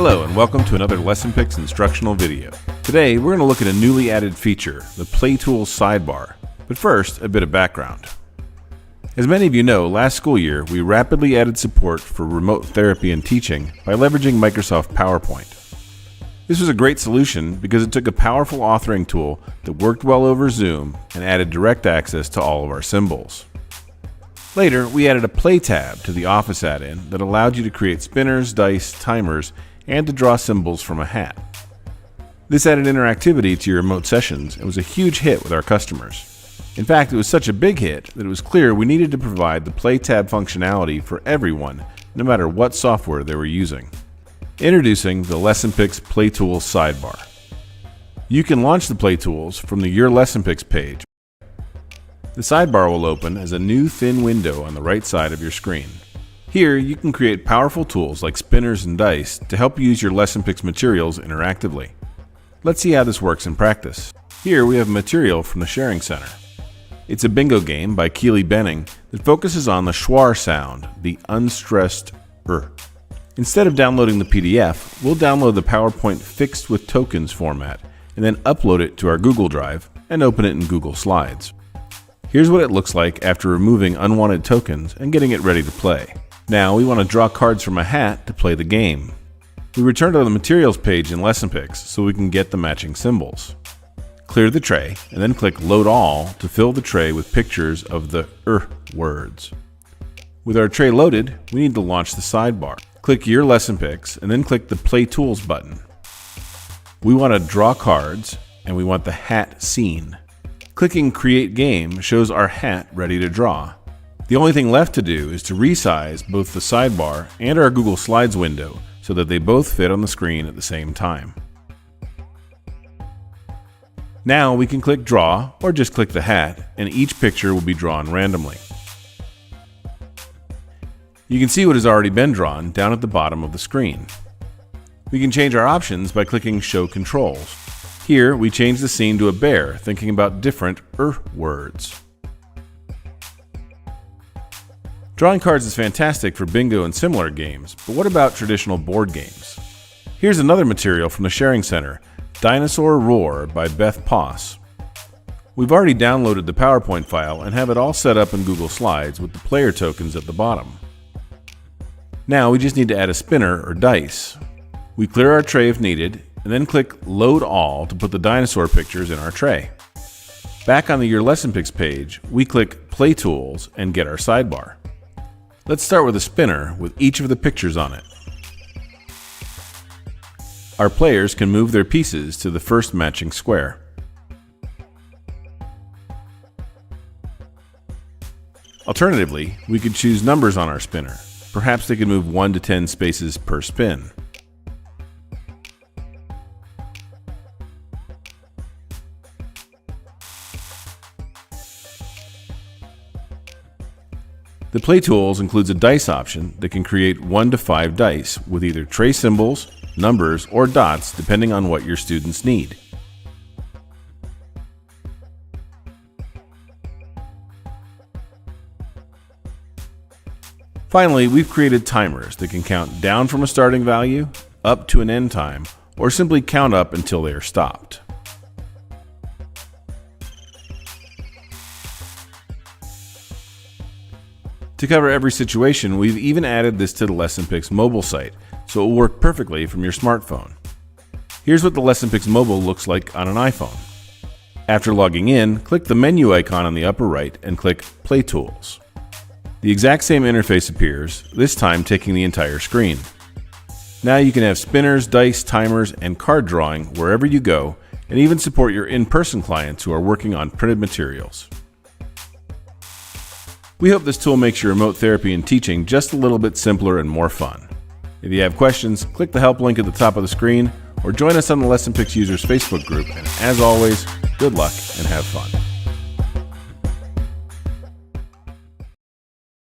Hello and welcome to another LessonPix instructional video. Today we're going to look at a newly added feature, the Play Tools Sidebar. But first, a bit of background. As many of you know, last school year we rapidly added support for remote therapy and teaching by leveraging Microsoft PowerPoint. This was a great solution because it took a powerful authoring tool that worked well over Zoom and added direct access to all of our symbols. Later, we added a Play tab to the Office add-in that allowed you to create spinners, dice, timers, and to draw symbols from a hat. This added interactivity to your remote sessions and was a huge hit with our customers. In fact, it was such a big hit that it was clear we needed to provide the Play tab functionality for everyone, no matter what software they were using. Introducing the LessonPix Play Tools Sidebar. You can launch the Play Tools from the Your LessonPix page. The sidebar will open as a new thin window on the right side of your screen. Here, you can create powerful tools like spinners and dice to help you use your LessonPix materials interactively. Let's see how this works in practice. Here we have material from the Sharing Center. It's a bingo game by Keely Benning that focuses on the schwa sound, the unstressed r. Instead of downloading the PDF, we'll download the PowerPoint fixed with tokens format and then upload it to our Google Drive and open it in Google Slides. Here's what it looks like after removing unwanted tokens and getting it ready to play. Now we want to draw cards from a hat to play the game. We return to the Materials page in LessonPix so we can get the matching symbols. Clear the tray and then click Load All to fill the tray with pictures of the words. With our tray loaded, we need to launch the sidebar. Click Your LessonPix and then click the Play Tools button. We want to draw cards and we want the hat scene. Clicking Create Game shows our hat ready to draw. The only thing left to do is to resize both the sidebar and our Google Slides window so that they both fit on the screen at the same time. Now we can click Draw or just click the hat and each picture will be drawn randomly. You can see what has already been drawn down at the bottom of the screen. We can change our options by clicking Show Controls. Here we change the scene to a bear, thinking about different words. Drawing cards is fantastic for bingo and similar games, but what about traditional board games? Here's another material from the Sharing Center, Dinosaur Roar by Beth Poss. We've already downloaded the PowerPoint file and have it all set up in Google Slides with the player tokens at the bottom. Now we just need to add a spinner or dice. We clear our tray if needed, and then click Load All to put the dinosaur pictures in our tray. Back on the Your LessonPix page, we click Play Tools and get our sidebar. Let's start with a spinner with each of the pictures on it. Our players can move their pieces to the first matching square. Alternatively, we could choose numbers on our spinner. Perhaps they could move 1 to 10 spaces per spin. The Play Tools includes a dice option that can create 1 to 5 dice with either tray symbols, numbers, or dots depending on what your students need. Finally, we've created timers that can count down from a starting value, up to an end time, or simply count up until they are stopped. To cover every situation, we've even added this to the LessonPix mobile site, so it will work perfectly from your smartphone. Here's what the LessonPix mobile looks like on an iPhone. After logging in, click the menu icon on the upper right and click Play Tools. The exact same interface appears, this time taking the entire screen. Now you can have spinners, dice, timers, and card drawing wherever you go, and even support your in-person clients who are working on printed materials. We hope this tool makes your remote therapy and teaching just a little bit simpler and more fun. If you have questions, click the help link at the top of the screen or join us on the LessonPix users Facebook group. And as always, good luck and have fun.